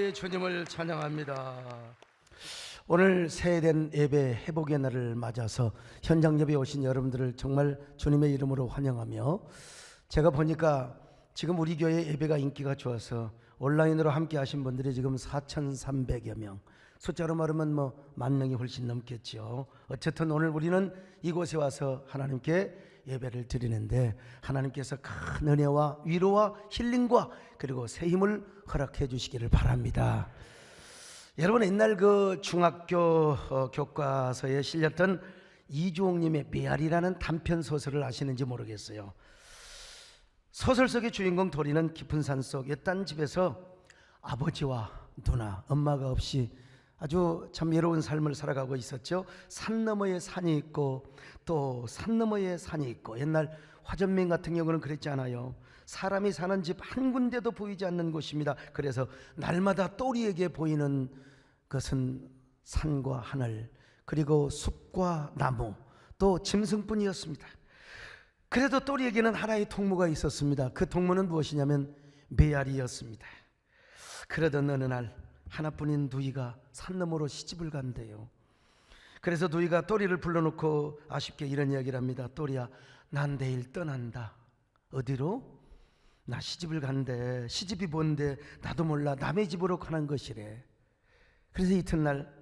우리 주님을 찬양합니다. 오늘 새해된 예배 회복의 날을 맞아서 현장 예배에 오신 여러분들을 정말 주님의 이름으로 환영하며, 제가 보니까 지금 우리 교회 예배가 인기가 좋아서 온라인으로 함께 하신 분들이 지금 4,300여 명, 숫자로 말하면 10,000명이 훨씬 넘겠죠. 어쨌든 오늘 우리는 이곳에 와서 하나님께 예배를 드리는데, 하나님께서 큰 은혜와 위로와 힐링과 그리고 새 힘을 허락해 주시기를 바랍니다. 여러분, 옛날 그 중학교 교과서에 실렸던 이주옥님의 메아리라는 단편 소설을 아시는지 모르겠어요. 소설 속의 주인공 도리는 깊은 산속 옛단 집에서 아버지와 누나, 엄마가 없이 아주 참 외로운 삶을 살아가고 있었죠. 산 너머에 산이 있고 또 산 너머에 산이 있고, 옛날 화전명 같은 경우는 그랬지 않아요. 사람이 사는 집 한 군데도 보이지 않는 곳입니다. 그래서 날마다 또리에게 보이는 것은 산과 하늘, 그리고 숲과 나무, 또 짐승뿐이었습니다. 그래도 또리에게는 하나의 동무가 있었습니다. 그 동무는 무엇이냐면 메아리였습니다. 그러던 어느 날 하나뿐인 누이가 산 너머로 시집을 간대요. 그래서 누이가 또리를 불러놓고 아쉽게 이런 이야기를 합니다. 또리야, 난 내일 떠난다. 어디로? 나 시집을 간대. 시집이 뭔데? 나도 몰라. 남의 집으로 가는 것이래. 그래서 이튿날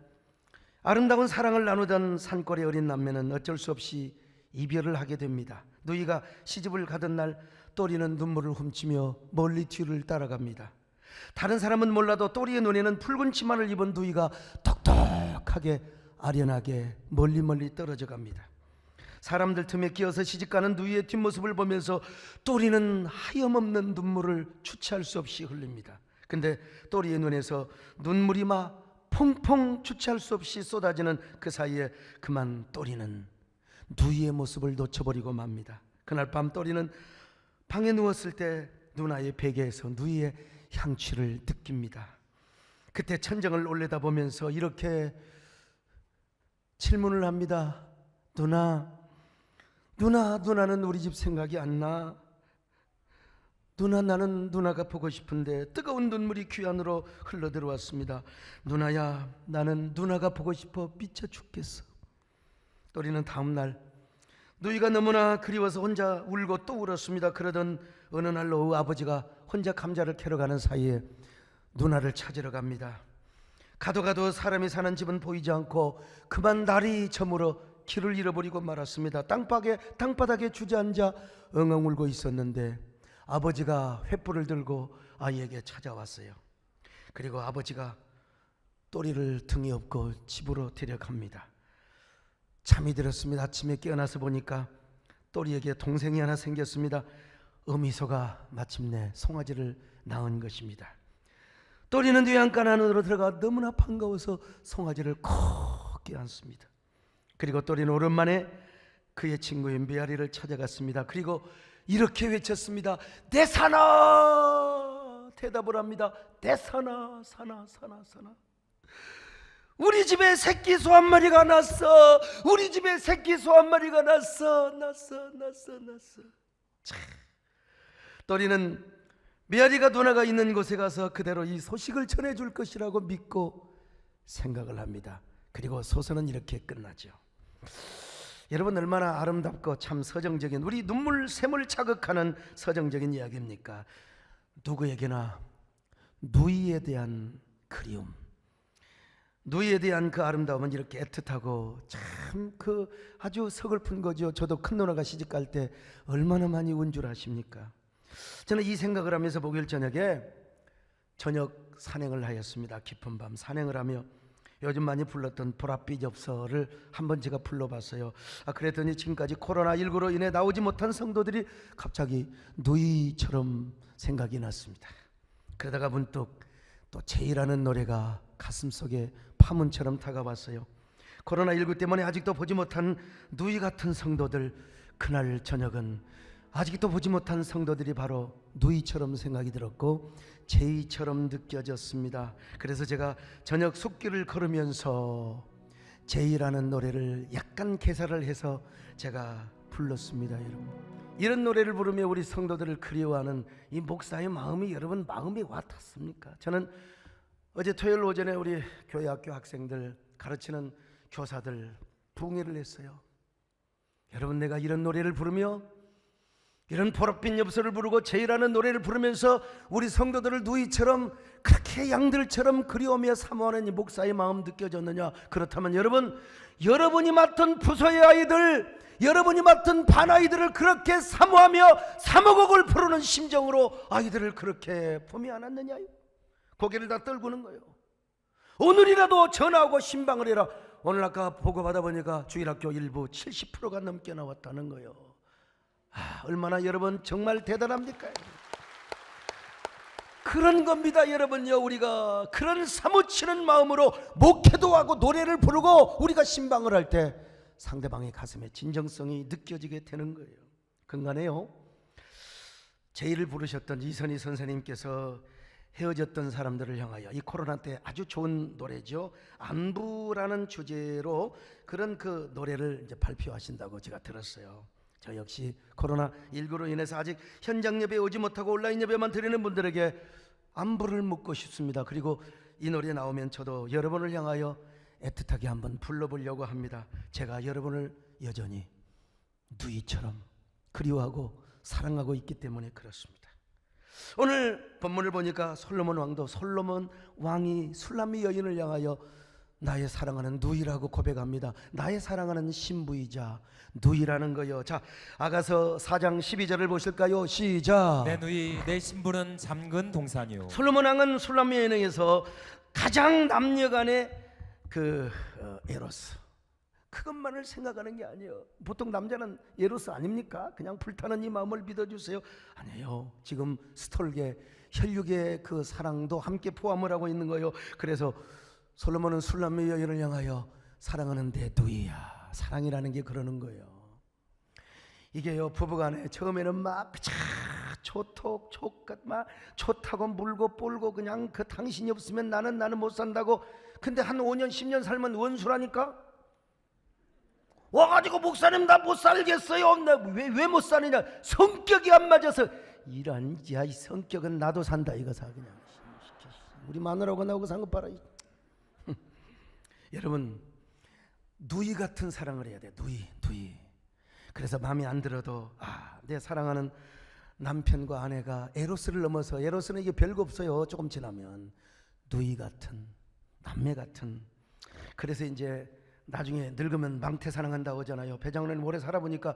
아름다운 사랑을 나누던 산골의 어린 남매는 어쩔 수 없이 이별을 하게 됩니다. 누이가 시집을 가던 날 또리는 눈물을 훔치며 멀리 뒤를 따라갑니다. 다른 사람은 몰라도 또리의 눈에는 붉은 치마를 입은 누이가 똑똑하게 아련하게 멀리 떨어져 갑니다. 사람들 틈에 끼어서 시집가는 누이의 뒷모습을 보면서 또리는 하염없는 눈물을 주체할 수 없이 흘립니다. 근데 또리의 눈에서 눈물이 막 퐁퐁 주체할 수 없이 쏟아지는 그 사이에 그만 또리는 누이의 모습을 놓쳐버리고 맙니다. 그날 밤 또리는 방에 누웠을 때 누나의 베개에서 누이의 향취를 느낍니다. 그때 천정을 올려다보면서 이렇게 질문을 합니다. 누나는 우리 집 생각이 안 나? 나는 누나가 보고 싶은데. 뜨거운 눈물이 귀 안으로 흘러들어왔습니다. 누나야, 나는 누나가 보고 싶어 미쳐 죽겠어. 또리는 다음날 누이가 너무나 그리워서 혼자 울고 또 울었습니다. 그러던 어느 날 오후 아버지가 혼자 감자를 캐러 가는 사이에 누나를 찾으러 갑니다. 가도 사람이 사는 집은 보이지 않고 그만 날이 저물어 길을 잃어버리고 말았습니다. 땅바닥에 주저앉아 엉엉 울고 있었는데 아버지가 횃불을 들고 아이에게 찾아왔어요. 그리고 아버지가 또리를 등에 업고 집으로 데려갑니다. 잠이 들었습니다. 아침에 깨어나서 보니까 또리에게 동생이 하나 생겼습니다. 어미소가 마침내 송아지를 낳은 것입니다. 또리는 뉘앙간 안으로 들어가 너무나 반가워서 송아지를 콕 껴안습니다. 그리고 또리는 오랜만에 그의 친구의 메아리를 찾아갔습니다. 그리고 이렇게 외쳤습니다. 내 사나! 대답을 합니다. 내 사나. 우리 집에 새끼 소 한 마리가 났어. 우리 집에 새끼 소 한 마리가 났어. 또리는 메아리가 누나가 있는 곳에 가서 그대로 이 소식을 전해줄 것이라고 믿고 생각을 합니다. 그리고 소설은 이렇게 끝나죠. 여러분, 얼마나 아름답고 참 서정적인, 우리 눈물샘을 자극하는 서정적인 이야기입니까? 누구에게나 누이에 대한 그리움, 누이에 대한 그 아름다움은 이렇게 애틋하고 참 아주 서글픈 거죠. 저도 큰 누나가 시집갈 때 얼마나 많이 운 줄 아십니까? 저는 이 생각을 하면서 목요일 저녁에 저녁 산행을 하였습니다. 깊은 밤 산행을 하며 요즘 많이 불렀던 보랏빛 엽서를 한번 제가 불러봤어요. 그랬더니 지금까지 코로나19로 인해 나오지 못한 성도들이 갑자기 누이처럼 생각이 났습니다. 그러다가 문득 또 제이라는 노래가 가슴속에 파문처럼 다가왔어요. 코로나19 때문에 아직도 보지 못한 누이 같은 성도들, 그날 저녁은 아직도 보지 못한 성도들이 바로 누이처럼 생각이 들었고 제이처럼 느껴졌습니다. 그래서 제가 저녁 숲길을 걸으면서 제이라는 노래를 약간 개사를 해서 제가 불렀습니다. 여러분, 이런 노래를 부르며 우리 성도들을 그리워하는 이 목사의 마음이 여러분 마음이 와 닿습니까? 저는 어제 토요일 오전에 우리 교회 학교 학생들 가르치는 교사들 부흥회를 했어요. 여러분, 내가 이런 노래를 부르며 이런 보랏빛 엽서를 부르고 제일하는 노래를 부르면서 우리 성도들을 누이처럼 그렇게 양들처럼 그리워하며 사모하는 이 목사의 마음 느껴졌느냐? 그렇다면 여러분이 맡은 부서의 아이들, 여러분이 맡은 반 아이들을 그렇게 사모하며 사모곡을 부르는 심정으로 아이들을 그렇게 품이 안았느냐요? 고개를 다 떨구는 거예요. 오늘이라도 전화하고 신방을 해라. 오늘 아까 보고 받아보니까 주일학교 일부 70%가 넘게 나왔다는 거예요. 얼마나 여러분 정말 대단합니까? 그런 겁니다. 여러분요, 우리가 그런 사무치는 마음으로 목회도 하고 노래를 부르고 우리가 신방을 할 때 상대방의 가슴에 진정성이 느껴지게 되는 거예요. 근간에요, 제의를 부르셨던 이선희 선생님께서 헤어졌던 사람들을 향하여 이 코로나 때 아주 좋은 노래죠. 안부라는 주제로 그런 그 노래를 이제 발표하신다고 제가 들었어요. 저 역시 코로나19로 인해서 아직 현장 예배에 오지 못하고 온라인 예배만 드리는 분들에게 안부를 묻고 싶습니다. 그리고 이 노래 나오면 저도 여러분을 향하여 애틋하게 한번 불러보려고 합니다. 제가 여러분을 여전히 누이처럼 그리워하고 사랑하고 있기 때문에 그렇습니다. 오늘 본문을 보니까 솔로몬 왕이 술람미 여인을 향하여 나의 사랑하는 누이라고 고백합니다. 나의 사랑하는 신부이자 누이라는 거요. 자, 아가서 4장 12절을 보실까요? 시작. 내 누이 내 신부는 잠근 동산이요. 솔로몬 왕은 술람미 여인에게서 가장 남녀간의 에로스, 그것만을 생각하는 게 아니에요. 보통 남자는 에로스 아닙니까? 그냥 불타는 이 마음을 믿어주세요. 아니에요. 지금 스톨계, 혈육의 그 사랑도 함께 포함을 하고 있는 거예요. 그래서 솔로몬은 술람미 여인을 향하여 사랑하는 내 누이야. 사랑이라는 게 그러는 거예요. 이게요, 부부간에 처음에는 막 좋다고 물고 뿔고 그냥 그 당신이 없으면 나는 못 산다고. 근데 한 5년 10년 살면 원수라니까. 와가지고 목사님 나 못 살겠어요. 왜 못 사느냐? 성격이 안 맞아서. 이런 이 성격은 나도 산다 이거사. 그냥 우리 마누라하고 나하고 산 것 봐라. 여러분, 누이 같은 사랑을 해야 돼. 누이. 그래서 마음에 안 들어도 내 사랑하는 남편과 아내가 에로스를 넘어서, 에로스는 이게 별거 없어요. 조금 지나면 누이 같은, 남매 같은. 그래서 이제 나중에 늙으면 망태 사랑한다고 하잖아요. 배장로님 오래 살아보니까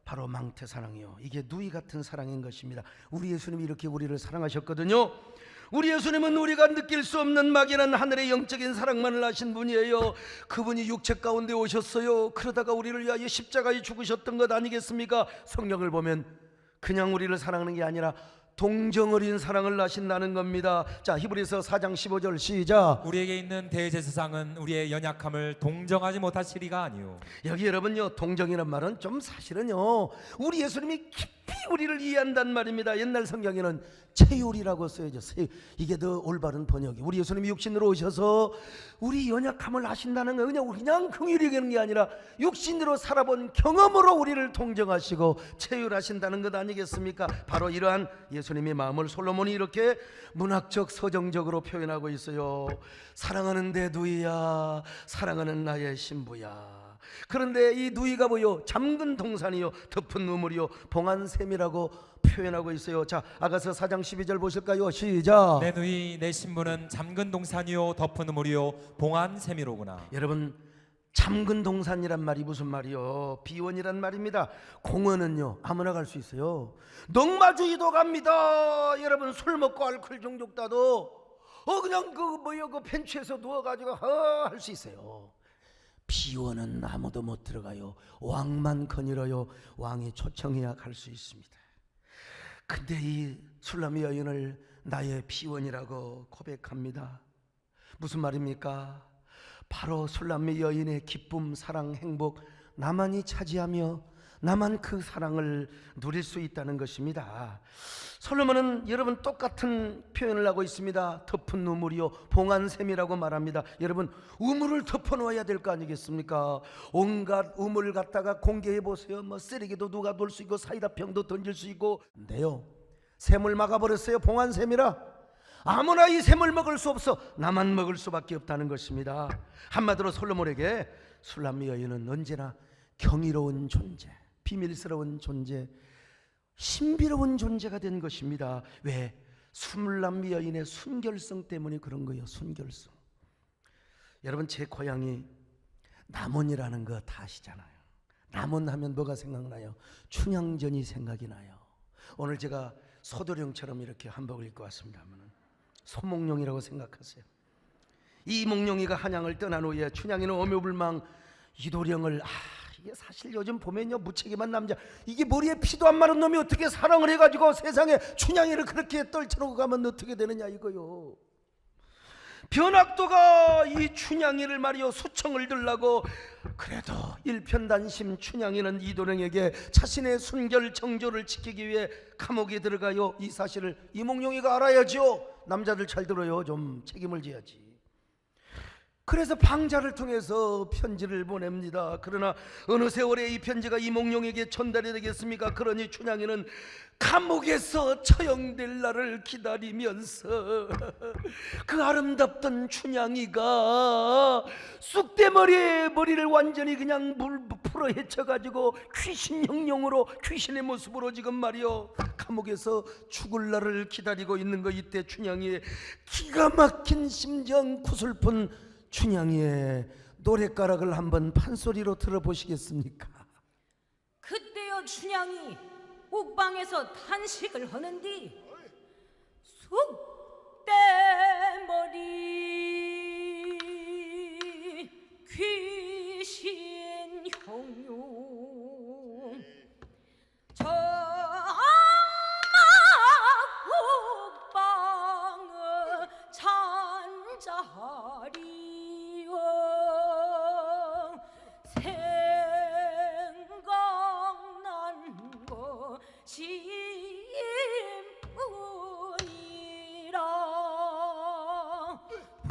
바로 망태 사랑이요. 이게 누이 같은 사랑인 것입니다. 우리 예수님이 이렇게 우리를 사랑하셨거든요. 우리 예수님은 우리가 느낄 수 없는 막연한 하늘의 영적인 사랑만을 하신 분이에요. 그분이 육체 가운데 오셨어요. 그러다가 우리를 위하여 십자가에 죽으셨던 것 아니겠습니까? 성경을 보면 그냥 우리를 사랑하는 게 아니라 동정 어린 사랑을 하신다는 겁니다. 자, 히브리서 4장 15절 시작. 우리에게 있는 대제사장은 우리의 연약함을 동정하지 못하시리가 아니요. 여기 여러분요, 동정이란 말은 좀 사실은요, 우리 예수님이 깊이 우리를 이해한단 말입니다. 옛날 성경에는 체휼이라고 써야죠. 이게 더 올바른 번역이. 우리 예수님이 육신으로 오셔서 우리 연약함을 하신다는 거예요. 그냥 긍휼히 여기는 게 아니라 육신으로 살아본 경험으로 우리를 동정하시고 체휼하신다는 것 아니겠습니까? 바로 이러한 예수님의 마음을 솔로몬이 이렇게 문학적 서정적으로 표현하고 있어요. 사랑하는 내 누이야, 사랑하는 나의 신부야. 그런데 이 누이가 뭐요? 잠근 동산이요, 덮은 우물이요, 봉한 샘이라고 표현하고 있어요. 자, 아가서 4장 12절 보실까요? 시작. 내 누이 내 신부는 잠근 동산이요 덮은 우물이요 봉한 샘이로구나. 여러분, 잠근 동산이란 말이 무슨 말이요? 비원이란 말입니다. 공원은요 아무나 갈 수 있어요. 넉마주의도 갑니다. 여러분, 술 먹고 알코올 중독자도 그냥 그 벤치에서 누워가지고 할 수 있어요. 비원은 아무도 못 들어가요. 왕만 거닐어요. 왕이 초청해야 갈 수 있습니다. 근데 이 술람미 여인을 나의 비원이라고 고백합니다. 무슨 말입니까? 바로 술람미 여인의 기쁨, 사랑, 행복, 나만이 차지하며 나만 그 사랑을 누릴 수 있다는 것입니다. 솔로몬은 여러분 똑같은 표현을 하고 있습니다. 덮은 우물이요 봉한 샘이라고 말합니다. 여러분, 우물을 덮어놓아야 될 거 아니겠습니까? 온갖 우물 갖다가 공개해 보세요. 쓰레기도 누가 놓을 수 있고 사이다 병도 던질 수 있고. 근데요, 샘을 막아버렸어요. 봉한 샘이라. 아무나 이 샘을 먹을 수 없어 나만 먹을 수밖에 없다는 것입니다. 한마디로 솔로몬에게 술람미 여인은 언제나 경이로운 존재, 비밀스러운 존재, 신비로운 존재가 된 것입니다. 왜? 술람미 여인의 순결성 때문에 그런 거예요. 순결성. 여러분, 제 고향이 남원이라는 거 다 아시잖아요. 남원 하면 뭐가 생각나요? 춘향전이 생각이 나요. 오늘 제가 소도령처럼 이렇게 한복을 입고 왔습니다 하면은 소몽룡이라고 생각하세요. 이 몽룡이가 한양을 떠난 후에 춘향이는 오묘불망 이도령을 이게 사실 요즘 보면요, 무책임한 남자, 이게 머리에 피도 안 마른 놈이 어떻게 사랑을 해가지고 세상에 춘향이를 그렇게 떨쳐놓고 가면 어떻게 되느냐 이거요. 변학도가 이 춘향이를 말이요 수청을 들라고, 그래도 일편단심 춘향이는 이도령에게 자신의 순결 정조를 지키기 위해 감옥에 들어가요. 이 사실을 이몽룡이가 알아야죠. 남자들 잘 들어요. 좀 책임을 져야지. 그래서 방자를 통해서 편지를 보냅니다. 그러나 어느 세월에 이 편지가 이몽룡에게 전달이 되겠습니까? 그러니 춘향이는 감옥에서 처형될 날을 기다리면서 그 아름답던 춘향이가 쑥대머리에 머리를 완전히 그냥 물 풀어 헤쳐가지고 귀신 형용으로, 귀신의 모습으로 지금 말이요 감옥에서 죽을 날을 기다리고 있는 거. 이때 춘향이의 기가 막힌 심정, 구슬픈 춘향이의 노랫가락을 한번 판소리로 들어보시겠습니까? 그때여 춘향이 옥방에서 탄식을 하는디 쑥대머리 귀신 형용 정막 옥방의 잔자리 생각난 것이뿐이라.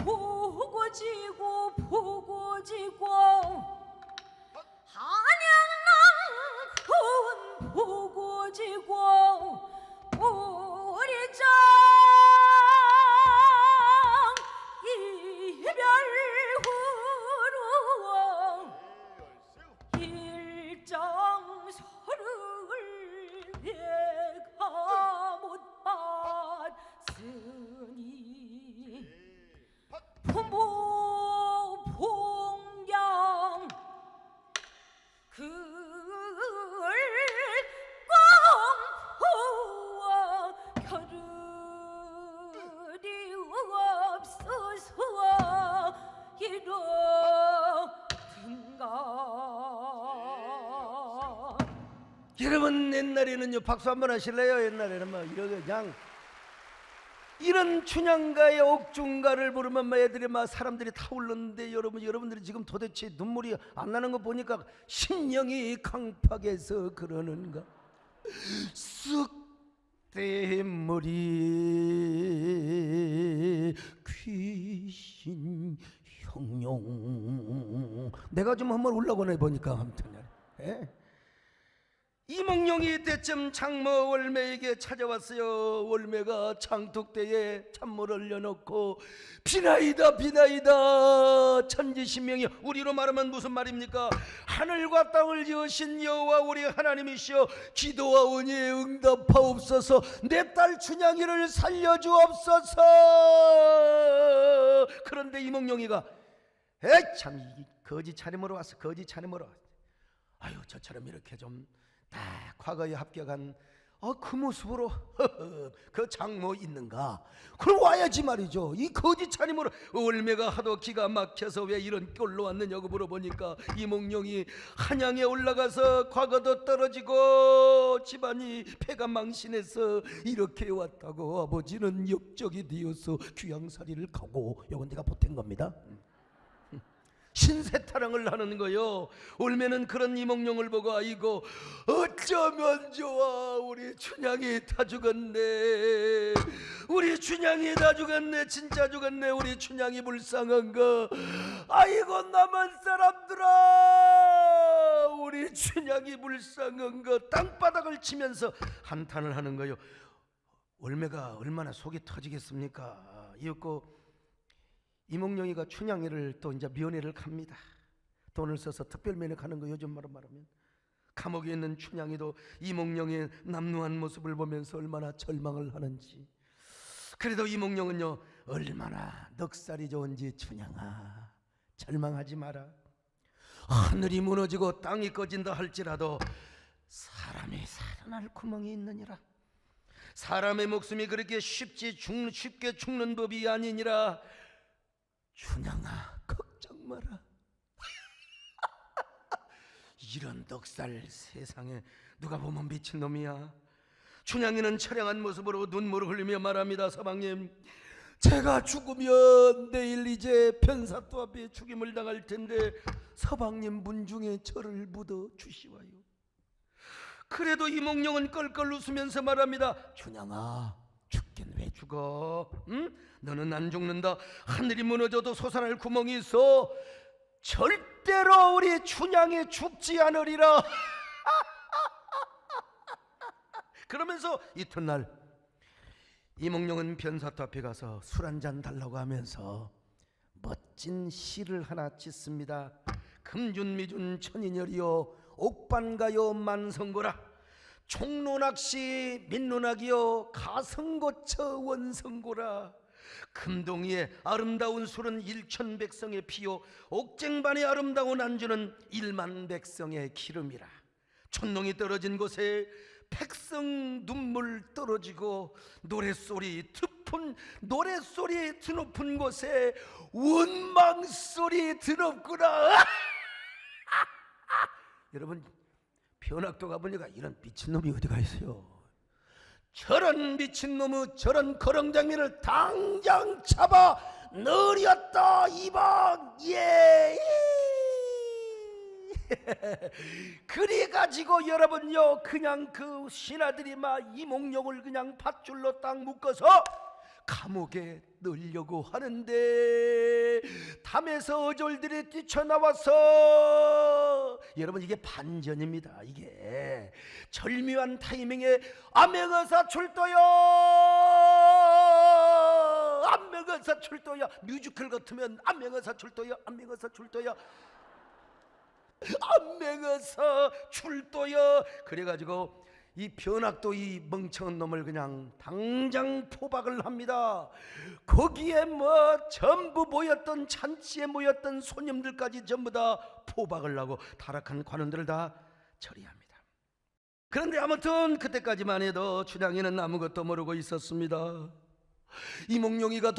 보고 지고 보고 지고 한양만큼 보고 지고 우리 정 이별 일정서를 내가 못 봤으니 부모 봉양 그을 공포와 겨를이 없어서 이러든가. 여러분, 옛날에는요, 박수 한번 하실래요? 옛날에는 막 그냥 이런 춘향가의 옥중가를 부르면 막 애들이 막 사람들이 다 울렀는데, 여러분들이 지금 도대체 눈물이 안 나는 거 보니까 심령이 강팍해서 그러는가. 쑥대머리 귀신 형용. 내가 좀 한번 올라가네 보니까. 아무튼 이몽룡이 이때쯤 장모 월매에게 찾아왔어요. 월매가 장독대에 찬물을 올려놓고 비나이다 비나이다 천지신명이, 우리로 말하면 무슨 말입니까? 하늘과 땅을 지으신 여호와 우리 하나님이시여, 기도하오니 응답하옵소서. 내 딸 춘향이를 살려주옵소서. 그런데 이몽룡이가 에이 참, 거지 차림으로 왔어. 거지 차림으로 왔어. 아유, 저처럼 이렇게 좀 딱 과거에 합격한 그 모습으로 그 장모 있는가? 그럼 와야지 말이죠. 이 거짓 차림으로. 월매가 하도 기가 막혀서 왜 이런 꼴로 왔느냐고 물어보니까 이몽룡이 한양에 올라가서 과거도 떨어지고 집안이 패가 망신해서 이렇게 왔다고 아버지는 역적이 되어서 귀양살이를 가고, 요건 내가 보탠 겁니다. 신세타령을 하는 거요. 올매는 그런 이몽룡을 보고 아이고 어쩌면 좋아, 우리 춘향이 다 죽었네, 우리 춘향이 다 죽었네, 진짜 죽었네, 우리 춘향이 불쌍한가, 아이고 남한 사람들아 우리 춘향이 불쌍한가. 땅바닥을 치면서 한탄을 하는 거요. 올매가 얼마나 속이 터지겠습니까? 이었고 이몽룡이가 춘향이를 또 이제 면회를 갑니다. 돈을 써서 특별 면회 가는 거 요즘 말로 말하면. 감옥에 있는 춘향이도 이몽룡의 남루한 모습을 보면서 얼마나 절망을 하는지. 그래도 이몽룡은요 얼마나 넉살이 좋은지, 춘향아 절망하지 마라. 하늘이 무너지고 땅이 꺼진다 할지라도 사람이 살아날 구멍이 있느니라. 사람의 목숨이 그렇게 쉽게 죽는 법이 아니니라. 춘향아 걱정 마라. 이런 넉살 세상에 누가 보면 미친놈이야. 춘향이는 처량한 모습으로 눈물을 흘리며 말합니다. 서방님, 제가 죽으면 내일 이제 변사또 앞에 죽임을 당할 텐데 서방님 문중에 저를 묻어 주시와요. 그래도 이몽룡은 껄껄 웃으면서 말합니다. 춘향아, 죽긴 왜 죽어? 응? 너는 안 죽는다. 하늘이 무너져도 솟아날 구멍이 있어. 절대로 우리 춘향이 죽지 않으리라. 그러면서 이튿날 이몽룡은 변사또 앞에 가서 술 한잔 달라고 하면서 멋진 시를 하나 짓습니다. 금준미준 천인열이요 옥반가요 만성고라. 총론학시 민론학이요 가성고처 원성고라. 금동이의 아름다운 술은 일천백성의 피요 옥쟁반의 아름다운 안주는 일만백성의 기름이라. 촌농이 떨어진 곳에 백성 눈물 떨어지고 노랫소리 드높은 곳에 원망소리 드높구나. 여러분 변학도 가보니까 이런 미친놈이 어디가 있어요. 저런 미친놈의 저런 거렁장미를 당장 잡아 넣으렸다 이방. 예. 그래가지고 여러분요 그냥 그 신하들이 막 이몽룡을 그냥 밧줄로 딱 묶어서 감옥에 넣으려고 하는데 담에서 어졸들이 뛰쳐나와서, 여러분 이게 반전입니다. 이게 절묘한 타이밍에 암행어사 출도요, 암행어사 출도요. 뮤지컬 같으면 암행어사 출도요, 암행어사 출도요, 암행어사 출도요. 그래가지고 이 변학도 이 멍청한 놈을 그냥 당장 포박을 합니다. 거기에 뭐 전부 모였던 잔치에 모였던 손님들까지 전부 다 포박을 하고 타락한 관원들을 다 처리합니다. 그런데 아무튼 그때까지만 해도 춘향이는 아무것도 모르고 있었습니다. 이몽룡이가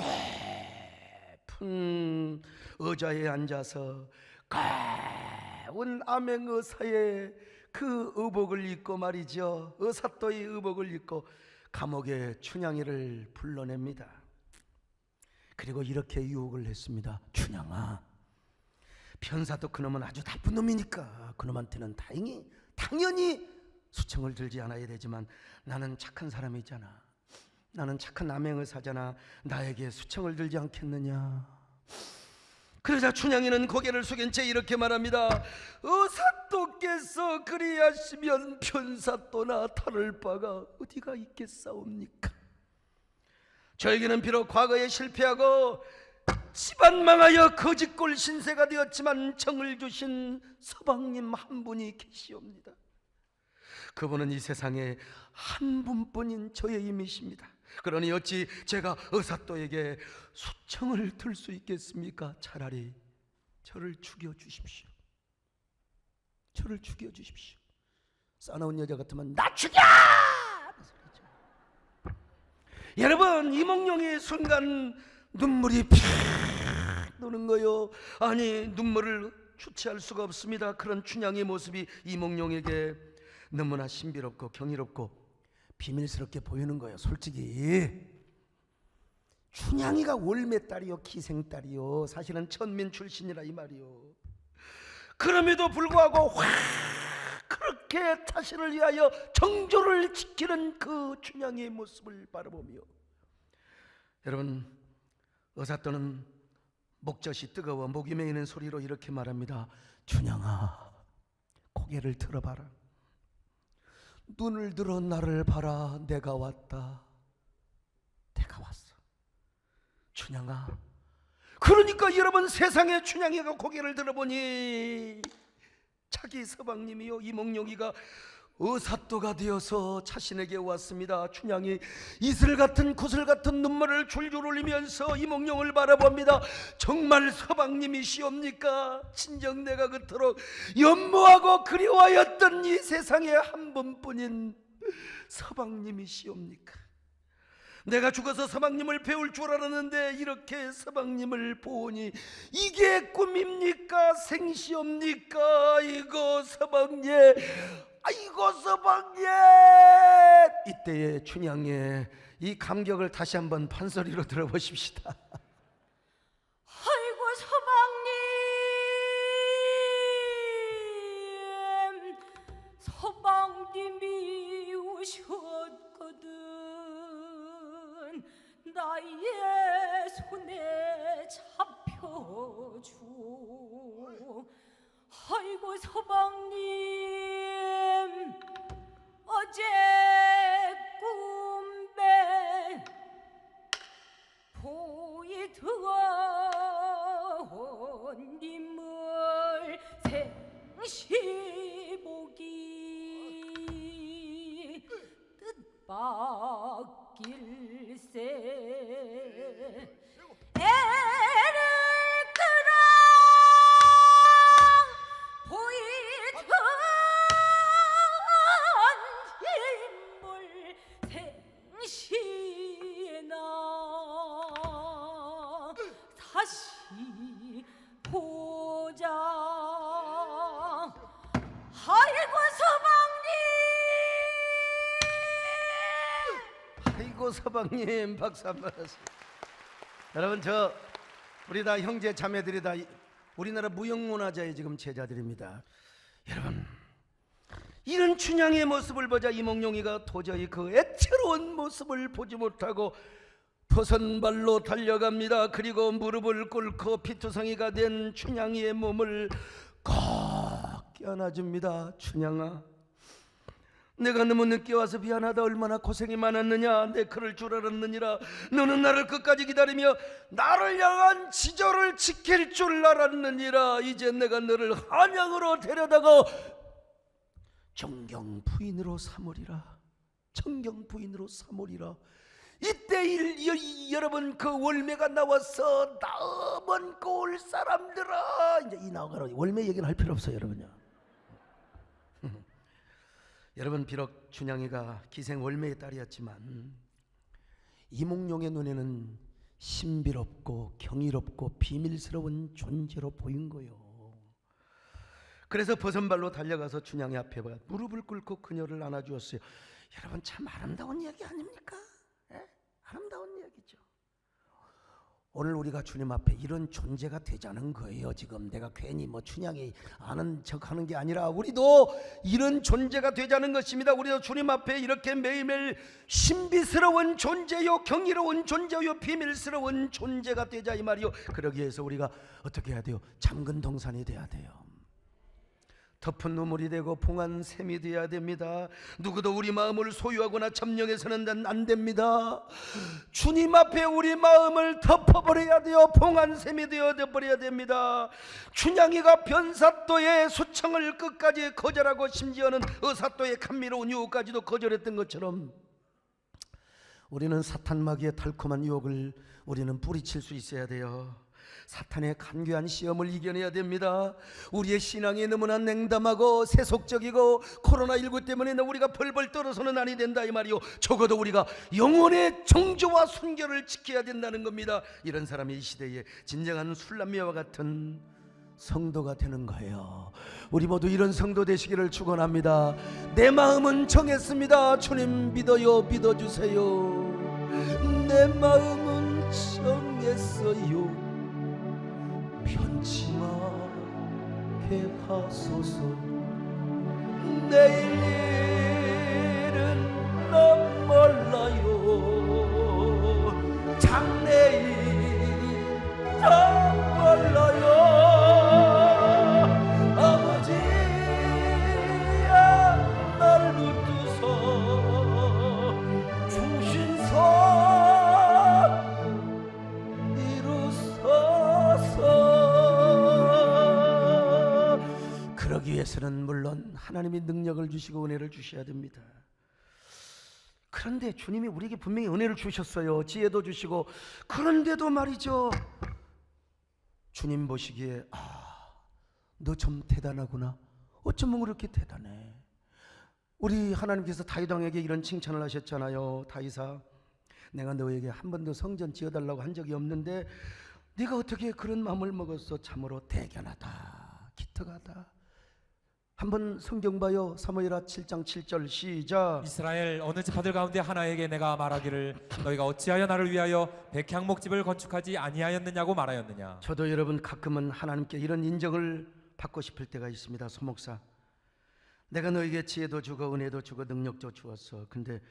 높은 의자에 앉아서 가운 암행의사의 그 의복을 입고 말이죠, 의사또의 의복을 입고 감옥에 춘향이를 불러냅니다. 그리고 이렇게 유혹을 했습니다. 춘향아, 변사도 그놈은 아주 나쁜 놈이니까 그놈한테는 당연히 수청을 들지 않아야 되지만 나는 착한 사람이잖아, 나는 착한 암행의사잖아, 나에게 수청을 들지 않겠느냐. 그러자 춘향이는 고개를 숙인 채 이렇게 말합니다. 의사또께서 그리하시면 변사또나 다를 바가 어디가 있겠사옵니까? 저에게는 비록 과거에 실패하고 집안 망하여 거짓골 신세가 되었지만 정을 주신 서방님 한 분이 계시옵니다. 그분은 이 세상에 한 분뿐인 저의 임이십니다. 그러니 어찌 제가 의사또에게 수청을 들 수 있겠습니까? 차라리 저를 죽여주십시오. 저를 죽여주십시오. 싸나운 여자 같으면 나 죽여! 여러분, 이몽룡이 순간 눈물이 팍 도는 거요. 아니, 눈물을 주체할 수가 없습니다. 그런 춘향의 모습이 이몽룡에게 너무나 신비롭고 경이롭고 비밀스럽게 보이는 거예요. 솔직히 춘향이가 올매딸이요, 기생딸이요, 사실은 천민 출신이라 이 말이요. 그럼에도 불구하고 확 그렇게 자신을 위하여 정조를 지키는 그 춘향이의 모습을 바라보며, 여러분, 의사또는 목젖이 뜨거워 목이 메이는 소리로 이렇게 말합니다. 춘향아, 고개를 들어봐라. 눈을 들어 나를 봐라. 내가 왔다. 때가 왔어. 춘향아, 그러니까 여러분, 세상에 춘향이가 고개를 들어보니 자기 서방님이요 이몽룡이가 의사또가 되어서 자신에게 왔습니다. 춘향이 이슬 같은 구슬 같은 눈물을 줄줄 흘리면서 이몽룡을 바라봅니다. 정말 서방님이시옵니까? 진정 내가 그토록 연모하고 그리워하였던 이 세상에 한 분뿐인 서방님이시옵니까? 내가 죽어서 서방님을 배울 줄 알았는데 이렇게 서방님을 보니 이게 꿈입니까? 생시옵니까? 아이고 서방님, 아이고 서방님. 이때의 춘향의 이 감격을 다시 한번 판소리로 들어보십시다. 아이고 서방님이 오셨거든. 나의 손에 잡혀주. 아이고 서방님, 어제 꿈에 보이던 님을 생시 보기 뜻밖일세. 애를 끌어 보이던 인물 생시나 다시 보자. 아이고 서방님, 아이고 서방님, 박수 한번 하세요. 여러분, 우리 다 형제 자매들이 다 우리나라 무형문화재의 지금 제자들입니다. 여러분, 이런 춘향의 모습을 보자 이몽룡이가 도저히 그 애처로운 모습을 보지 못하고 버선발로 달려갑니다. 그리고 무릎을 꿇고 피투성이가 된 춘향이의 몸을 꼭 껴안아줍니다. 춘향아, 내가 너무 늦게 와서 미안하다. 얼마나 고생이 많았느냐. 내 그럴 줄 알았느니라. 너는 나를 끝까지 기다리며 나를 향한 지조를 지킬 줄 알았느니라. 이제 내가 너를 한양으로 데려다가 정경 부인으로 삼으리라. 정경 부인으로 삼으리라. 이때 여러분, 그 월매가 나와서 나먼 고을 사람들아, 이제 이 나오가라. 월매 얘기는 할 필요 없어요, 여러분요. 여러분, 비록 춘향이가 기생 월매의 딸이었지만 이몽룡의 눈에는 신비롭고 경이롭고 비밀스러운 존재로 보인 거예요. 그래서 버선발로 달려가서 춘향이 앞에 무릎을 꿇고 그녀를 안아주었어요. 여러분, 참 아름다운 이야기 아닙니까? 예? 아름다운 이야기죠. 오늘 우리가 주님 앞에 이런 존재가 되자는 거예요. 지금 내가 괜히 춘향이 아는 척하는 게 아니라 우리도 이런 존재가 되자는 것입니다. 우리도 주님 앞에 이렇게 매일매일 신비스러운 존재요, 경이로운 존재요, 비밀스러운 존재가 되자 이 말이요. 그러기 위해서 우리가 어떻게 해야 돼요? 잠근 동산이 돼야 돼요. 덮은 눈물이 되고 봉한 샘이 되어야 됩니다. 누구도 우리 마음을 소유하거나 점령해서는 안 됩니다. 주님 앞에 우리 마음을 덮어버려야 돼요. 봉한 샘이 되어버려야 됩니다. 춘향이가 변사또의 수청을 끝까지 거절하고 심지어는 의사또의 감미로운 유혹까지도 거절했던 것처럼 우리는 사탄 마귀의 달콤한 유혹을 우리는 뿌리칠 수 있어야 돼요. 사탄의 간교한 시험을 이겨내야 됩니다. 우리의 신앙이 너무나 냉담하고 세속적이고 코로나19 때문에 우리가 벌벌 떨어서는 아니 된다 이 말이요. 적어도 우리가 영혼의 정조와 순결을 지켜야 된다는 겁니다. 이런 사람이 이 시대에 진정한 술람미와 같은 성도가 되는 거예요. 우리 모두 이런 성도 되시기를 축원합니다. 내 마음은 정했습니다. 주님 믿어요. 믿어주세요. 내 마음은 정했어요. 편치마게 하소서. 내일 일은 난 몰라요. 장래일 난 몰라요. 아버지야 날 붙드소 주신 선 그러기 위해서는 물론 하나님이 능력을 주시고 은혜를 주셔야 됩니다. 그런데 주님이 우리에게 분명히 은혜를 주셨어요. 지혜도 주시고. 그런데도 말이죠, 주님 보시기에 너 참 대단하구나. 어쩌면 그렇게 대단해. 우리 하나님께서 다윗 왕에게 이런 칭찬을 하셨잖아요. 다윗아, 내가 너에게 한 번도 성전 지어달라고 한 적이 없는데 네가 어떻게 그런 마음을 먹었어? 참으로 대견하다, 기특하다. 한번 성경 봐요. 사무엘하 7장 7절 시작. 이스라엘 어느 지파들 가운데 하나에게 내가 말하기를 너희가 어찌하여 나를 위하여 백향목집을 건축하지 아니하였느냐고 말하였느냐. 저도 여러분 가끔은 하나님께 이런 인정을 받고 싶을 때가 있습니다. 소목사, 내가 너에게 지혜도 주고 은혜도 주고 능력도 주었어. 근데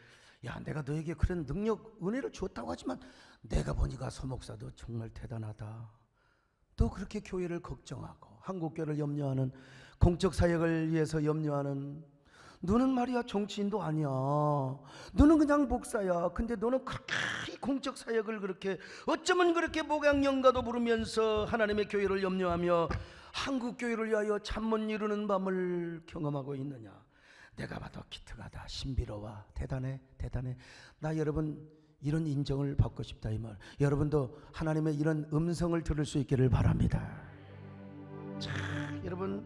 야, 내가 너에게 그런 능력 은혜를 주었다고 하지만 내가 보니까 소목사도 정말 대단하다. 또 그렇게 교회를 걱정하고 한국교회를 염려하는, 공적 사역을 위해서 염려하는, 너는 말이야 정치인도 아니야, 너는 그냥 목사야. 근데 너는 그렇게 공적 사역을 그렇게 어쩌면 그렇게 목양연가도 부르면서 하나님의 교회를 염려하며 한국교회를 위하여 잠 못 이루는 밤을 경험하고 있느냐. 내가 봐도 기특하다, 신비로워, 대단해, 대단해. 나 여러분 이런 인정을 받고 싶다 이 말. 여러분도 하나님의 이런 음성을 들을 수 있기를 바랍니다. 자, 여러분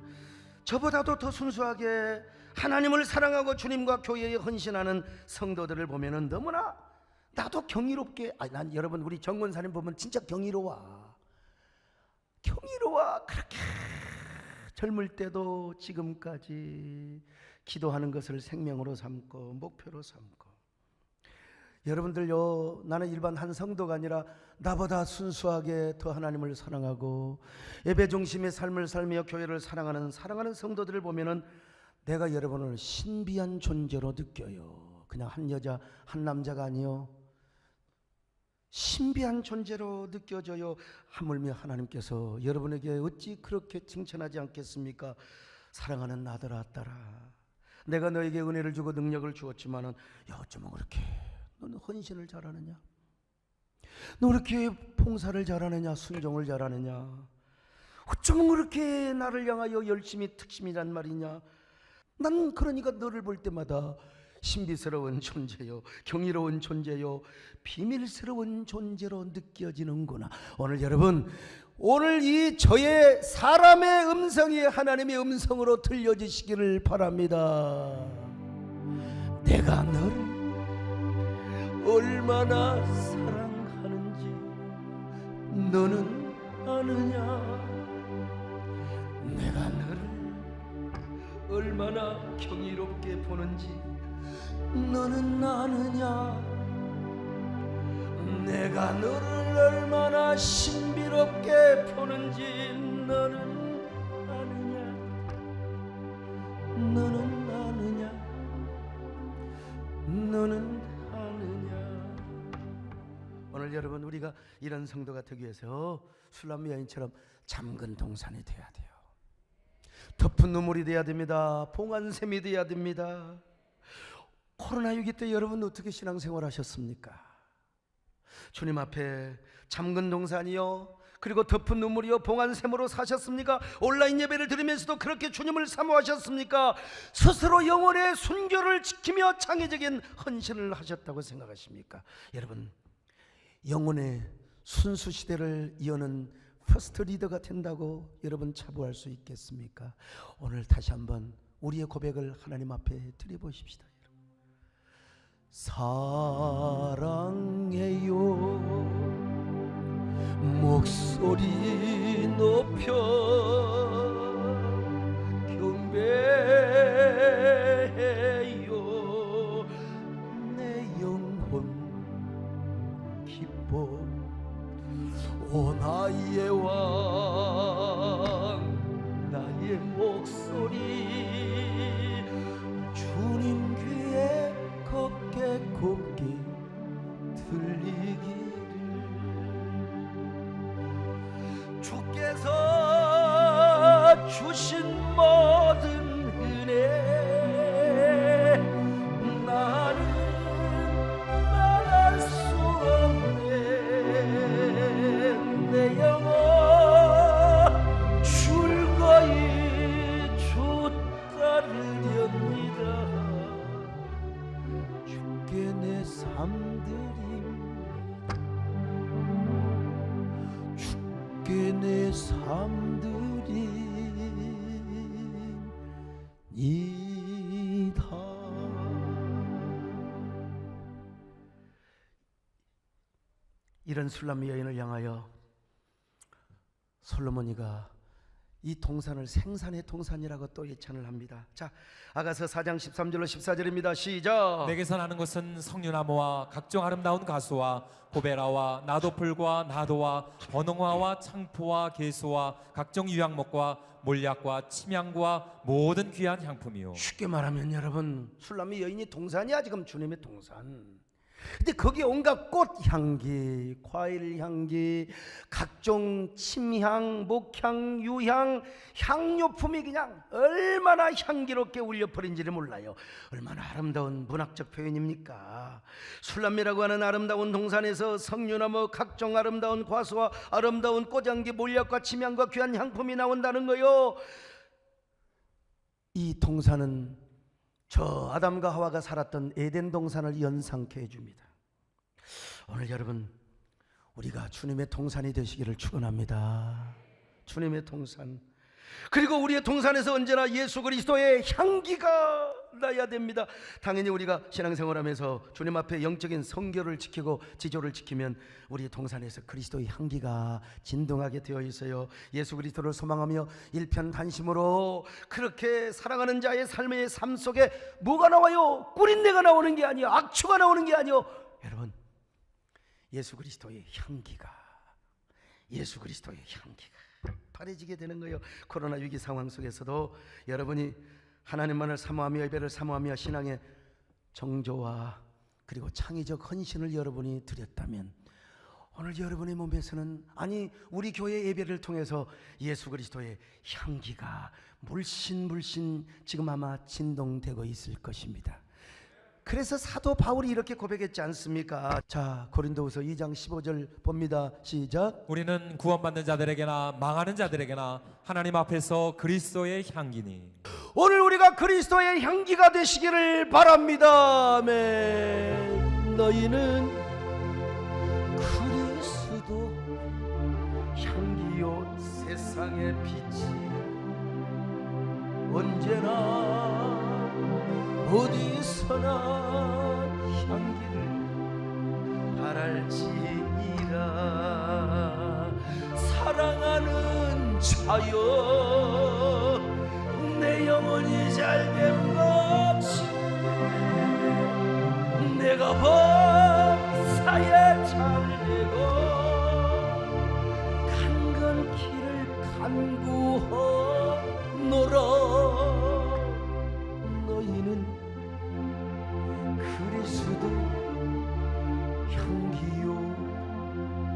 저보다도 더 순수하게 하나님을 사랑하고 주님과 교회에 헌신하는 성도들을 보면은 너무나 나도 경이롭게, 난 여러분 우리 정권사님 보면 진짜 경이로워. 그렇게 젊을 때도 지금까지 기도하는 것을 생명으로 삼고 목표로 삼고. 여러분들요, 나는 일반 한 성도가 아니라 나보다 순수하게 더 하나님을 사랑하고 예배 중심의 삶을 살며 교회를 사랑하는 성도들을 보면은 내가 여러분을 신비한 존재로 느껴요. 그냥 한 여자 한 남자가 아니요, 신비한 존재로 느껴져요. 하물며 하나님께서 여러분에게 어찌 그렇게 칭찬하지 않겠습니까? 사랑하는 아들아 딸아, 내가 너에게 은혜를 주고 능력을 주었지만은 야, 어쩌면 그렇게 너는 헌신을 잘하느냐, 너 그렇게 봉사를 잘하느냐, 순종을 잘하느냐, 어쩌면 그렇게 나를 향하여 열심히 특심이란 말이냐. 난 그러니까 너를 볼 때마다 신비스러운 존재요, 경이로운 존재요, 비밀스러운 존재로 느껴지는구나. 오늘 여러분, 오늘 이 저의 사람의 음성이 하나님의 음성으로 들려지시기를 바랍니다. 내가 너를 얼마나 사랑하는지 너는 아느냐. 내가 너를 얼마나 경이롭게 보는지 너는 아느냐. 내가 너를 얼마나 신비롭게 보는지 너는 아느냐. 너는 아느냐. 너는 아느냐. 오늘 여러분 우리가 이런 성도가 되기 위해서 술람 여인처럼 잠근 동산이 돼야 돼요. 덮은 눈물이 돼야 됩니다. 봉안샘이 돼야 됩니다. 코로나19 때 여러분 어떻게 신앙생활 하셨습니까? 주님 앞에 잠근 동산이요, 그리고 덮은 눈물이요, 봉안샘으로 사셨습니까? 온라인 예배를 드리면서도 그렇게 주님을 사모하셨습니까? 스스로 영혼의 순결을 지키며 창의적인 헌신을 하셨다고 생각하십니까? 여러분, 영혼의 순수 시대를 이어는 퍼스트 리더가 된다고 여러분 자부할 수 있겠습니까? 오늘 다시 한번 우리의 고백을 하나님 앞에 드려보십시다. 사랑해요, 목소리 높여 경배해요. 내 영혼 기뻐 오 나의 왕, 나의 목소리 주님 귀에 곱게 곱게 들리기를. 주께서 주신 모든 은혜 나는 말할 수 없네. 내 영혼 즐거이 주 삼들이니다. 이런 술람 여인을 향하여 솔로몬이가 이 동산을 생산의 동산이라고 또 예찬을 합니다. 자, 아가서 4장 13절로 14절입니다. 시작. 내게서 나는 것은 석류나무와 각종 아름다운 가수와 고베라와 나도풀과 나도와 번홍화와 창포와 개수와 각종 유향목과 몰약과 침향과 모든 귀한 향품이요. 쉽게 말하면 여러분, 술람의 여인이 동산이야. 지금 주님의 동산. 근데 거기에 온갖 꽃 향기, 과일 향기, 각종 침향, 목향, 유향, 향료품이 그냥 얼마나 향기롭게 울려퍼린지를 몰라요. 얼마나 아름다운 문학적 표현입니까? 술람이라고 하는 아름다운 동산에서 석류나무, 각종 아름다운 과수와 아름다운 꽃향기, 몰약과 침향과 귀한 향품이 나온다는 거요. 이 동산은 저 아담과 하와가 살았던 에덴 동산을 연상케 해줍니다. 오늘 여러분, 우리가 주님의 동산이 되시기를 축원합니다. 주님의 동산. 그리고 우리의 동산에서 언제나 예수 그리스도의 향기가 나야 됩니다. 당연히 우리가 신앙생활하면서 주님 앞에 영적인 성결을 지키고 지조를 지키면 우리 동산에서 그리스도의 향기가 진동하게 되어 있어요. 예수 그리스도를 소망하며 일편단심으로 그렇게 사랑하는 자의 삶의 삶 속에 뭐가 나와요? 꿀인내가 나오는 게 아니요, 악취가 나오는 게 아니요. 여러분, 예수 그리스도의 향기가 바래지게 되는 거예요. 코로나 위기 상황 속에서도 여러분이 하나님만을 사모하며 예배를 사모하며 신앙의 정조와 그리고 창의적 헌신을 여러분이 드렸다면 오늘 여러분의 몸에서는, 아니 우리 교회 예배를 통해서 예수 그리스도의 향기가 물씬 지금 아마 진동되고 있을 것입니다. 그래서 사도 바울이 이렇게 고백했지 않습니까? 자, 고린도후서 2장 15절 봅니다. 시작. 우리는 구원받는 자들에게나 망하는 자들에게나 하나님 앞에서 그리스도의 향기니. 오늘 우리가 그리스도의 향기가 되시기를 바랍니다. 아멘. 너희는 그리스도 향기요 세상의 빛이 언제나 어디서나 향기를 바랄지니라. 사랑하는 자여, 내 영혼이 잘됨 없이 내가 범사에 잘되고 간건 길을 간구하노라. 너희는 그리스도 향기요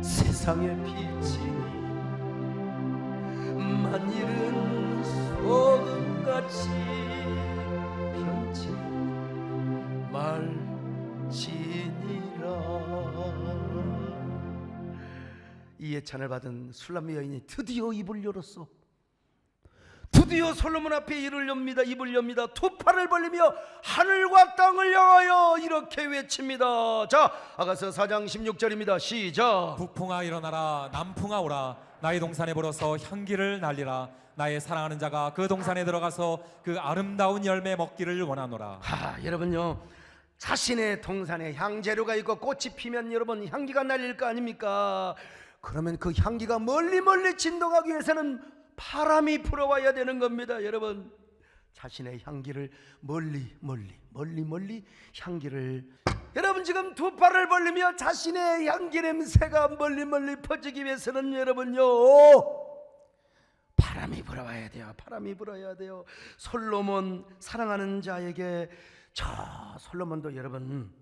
세상의 빛이니 만일은 소금같이 변치 말지니라. 이 예찬을 받은 술람 여인이 드디어 입을 열었어. 드디어 솔로몬 앞에 입을 엽니다. 두 팔을 벌리며 하늘과 땅을 향하여 이렇게 외칩니다. 자, 아가서 4장 16절입니다. 시작. 북풍아 일어나라, 남풍아 오라. 나의 동산에 불어서 향기를 날리라. 나의 사랑하는 자가 그 동산에 들어가서 그 아름다운 열매 먹기를 원하노라. 여러분요, 자신의 동산에 향재료가 있고 꽃이 피면 여러분 향기가 날릴 거 아닙니까? 그러면 그 향기가 멀리 진동하기 위해서는 바람이 불어와야 되는 겁니다. 여러분, 자신의 향기를 멀리 향기를, 여러분 지금 두 팔을 벌리며 자신의 향기 냄새가 멀리 퍼지기 위해서는 여러분요, 바람이 불어와야 돼요. 바람이 불어야 돼요. 솔로몬, 사랑하는 자에게, 저 솔로몬도 여러분,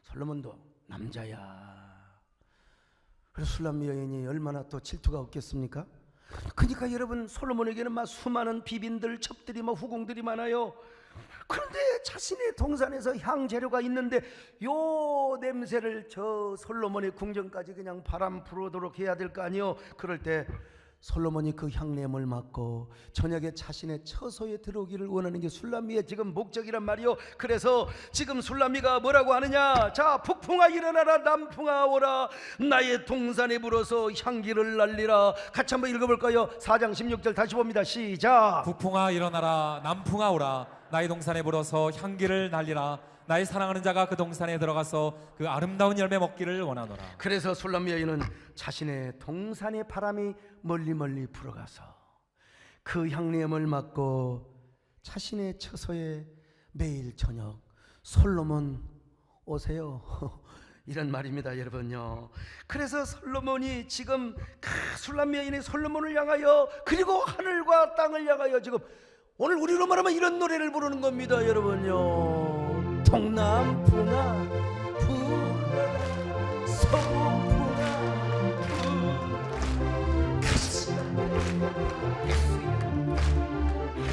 솔로몬도 남자야. 그래서 술람 여인이 얼마나 또 질투가 없겠습니까? 그러니까 여러분, 솔로몬에게는 막 수많은 비빈들, 첩들이, 후궁들이 많아요. 그런데 자신의 동산에서 향재료가 있는데 요 냄새를 저 솔로몬의 궁전까지 그냥 바람 불어도록 해야 될 거 아니요. 그럴 때 솔로몬이 그 향냄을 맡고 저녁에 자신의 처소에 들어오기를 원하는 게 술람미의 지금 목적이란 말이요. 그래서 지금 술람미가 뭐라고 하느냐? 자, 북풍아 일어나라, 남풍아 오라, 나의 동산에 불어서 향기를 날리라. 같이 한번 읽어볼까요? 4장 16절 다시 봅니다. 시작. 북풍아 일어나라, 남풍아 오라, 나의 동산에 불어서 향기를 날리라. 나의 사랑하는 자가 그 동산에 들어가서 그 아름다운 열매 먹기를 원하노라. 그래서 술람미 여인은 자신의 동산의 바람이 멀리 멀리 불어가서 그 향냄을 맡고 자신의 처소에 매일 저녁 솔로몬 오세요 이런 말입니다, 여러분요. 그래서 솔로몬이 지금 술람미 여인이 솔로몬을 향하여 그리고 하늘과 땅을 향하여 지금 오늘 우리로 말하면 이런 노래를 부르는 겁니다, 여러분요. 동남풍아 불어라, 서풍아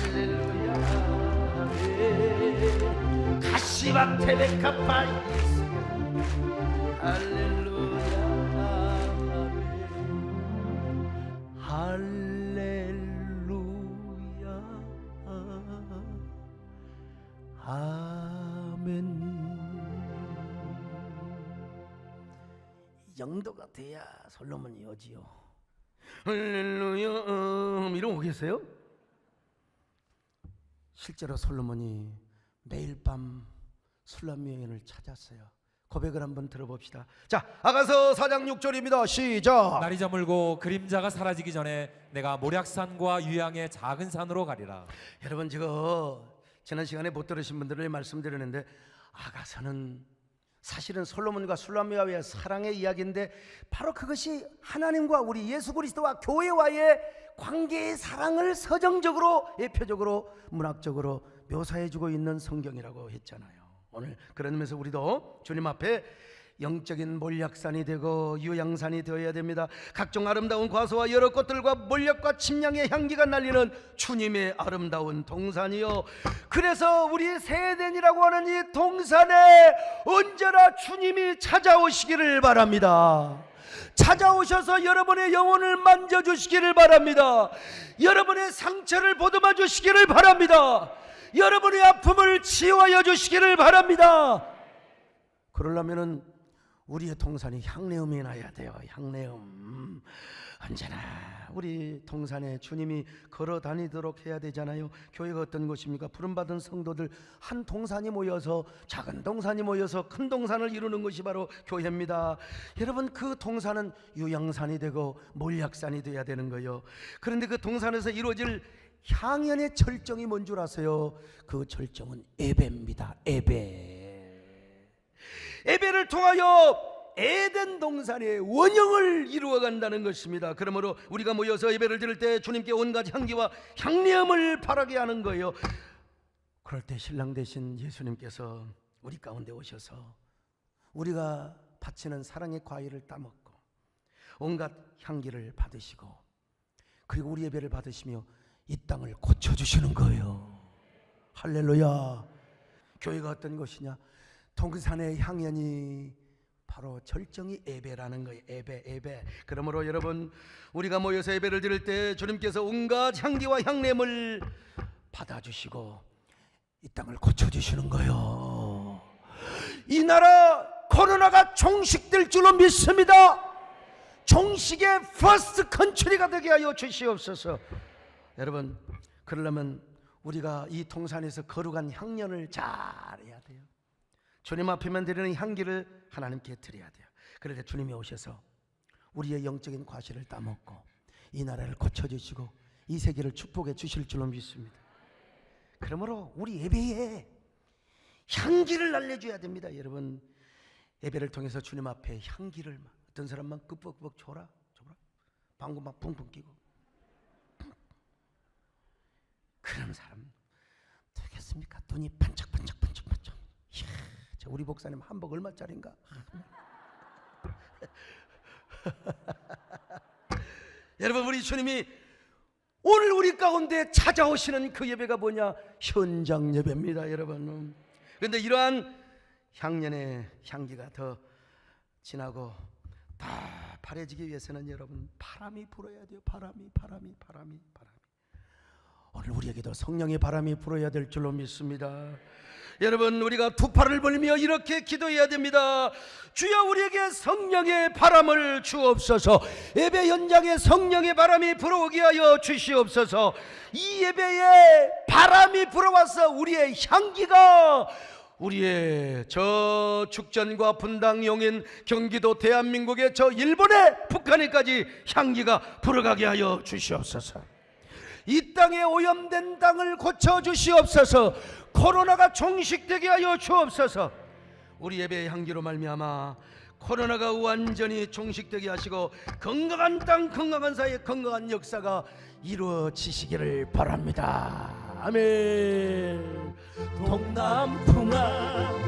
할렐루야 가시밭에 백합화 할렐루야 할렐루야 아멘. 이 정도가 돼야 솔로몬이 오지요. 할렐루야 이러고 계세요? 실제로 솔로몬이 매일 밤 술람미 여인을 찾았어요. 고백을 한번 들어봅시다. 자, 아가서 4장 6절입니다. 시작. 날이 저물고 그림자가 사라지기 전에 내가 모략산과 유양의 작은 산으로 가리라. 여러분, 지금 지난 시간에 못 들으신 분들을 말씀드렸는데 아가서는 사실은 솔로몬과 술람미와의 사랑의 이야기인데 바로 그것이 하나님과 우리 예수 그리스도와 교회와의 관계의 사랑을 서정적으로 예표적으로 문학적으로 묘사해주고 있는 성경이라고 했잖아요. 오늘 그런 의미에서 우리도 주님 앞에 영적인 몰약산이 되고 유양산이 되어야 됩니다. 각종 아름다운 과수와 여러 꽃들과 몰약과 침향의 향기가 날리는 주님의 아름다운 동산이요. 그래서 우리 세덴이라고 하는 이 동산에 언제나 주님이 찾아오시기를 바랍니다. 찾아오셔서 여러분의 영혼을 만져주시기를 바랍니다. 여러분의 상처를 보듬어 주시기를 바랍니다. 여러분의 아픔을 치유하여 주시기를 바랍니다. 그러려면은 우리의 동산이 향내음이 나야 돼요. 향내음. 언제나 우리 동산에 주님이 걸어 다니도록 해야 되잖아요. 교회가 어떤 곳입니까? 부름받은 성도들 한 동산이 모여서 작은 동산이 모여서 큰 동산을 이루는 것이 바로 교회입니다. 여러분, 그 동산은 유양산이 되고 몰약산이 되어야 되는 거예요. 그런데 그 동산에서 이루어질 향연의 절정이 뭔 줄 아세요? 그 절정은 예배입니다. 예배. 예배를 통하여 에덴 동산의 원형을 이루어 간다는 것입니다. 그러므로 우리가 모여서 예배를 드릴 때 주님께 온갖 향기와 향내음을 바라게 하는 거예요. 그럴 때 신랑 되신 예수님께서 우리 가운데 오셔서 우리가 바치는 사랑의 과일을 따먹고 온갖 향기를 받으시고 그리고 우리 예배를 받으시며 이 땅을 고쳐주시는 거예요. 할렐루야. 교회가 어떤 것이냐? 동산의 향연이 바로 절정이 예배라는 거예요. 예배. 그러므로 여러분, 우리가 모여서 예배를 드릴 때 주님께서 온갖 향기와 향냄을 받아주시고 이 땅을 고쳐주시는 거예요. 이 나라 코로나가 종식될 줄로 믿습니다. 종식의 퍼스트 컨트리가 되게 하여 주시옵소서. 여러분, 그러려면 우리가 이 동산에서 거룩한 향연을 잘해야 돼요. 주님 앞에만 드리는 향기를 하나님께 드려야 돼요. 그럴 때 주님이 오셔서 우리의 영적인 과실을 따먹고 이 나라를 고쳐주시고 이 세계를 축복해 주실 줄로 믿습니다. 그러므로 우리 예배에 향기를 날려줘야 됩니다. 여러분, 예배를 통해서 주님 앞에 향기를 어떤 사람만 끄벅끄벅 줘라 방구 막 붕붕 끼고 그런 사람 되겠습니까? 눈이 반짝반짝. 이야, 저 우리 목사님 한복 얼마짜린가? 여러분, 우리 주님이 오늘 우리 가운데 찾아오시는 그 예배가 뭐냐? 현장 예배입니다, 여러분. 그런데 이러한 향연의 향기가 더 진하고 더 가파래지기 위해서는 여러분 바람이 불어야 돼요. 바람이. 오늘 우리에게도 성령의 바람이 불어야 될 줄로 믿습니다. 여러분, 우리가 두 팔을 벌리며 이렇게 기도해야 됩니다. 주여, 우리에게 성령의 바람을 주옵소서. 예배 현장에 성령의 바람이 불어오게 하여 주시옵소서. 이 예배에 바람이 불어와서 우리의 향기가 우리의 저 축전과 분당, 용인, 경기도, 대한민국의 저 일본의 북한에까지 향기가 불어가게 하여 주시옵소서. 이 땅에 오염된 땅을 고쳐주시옵소서. 코로나가 종식되게 하여 주옵소서. 우리 예배의 향기로 말미암아 코로나가 완전히 종식되게 하시고 건강한 땅, 건강한 사회, 건강한 역사가 이루어지시기를 바랍니다. 아멘. 동남풍아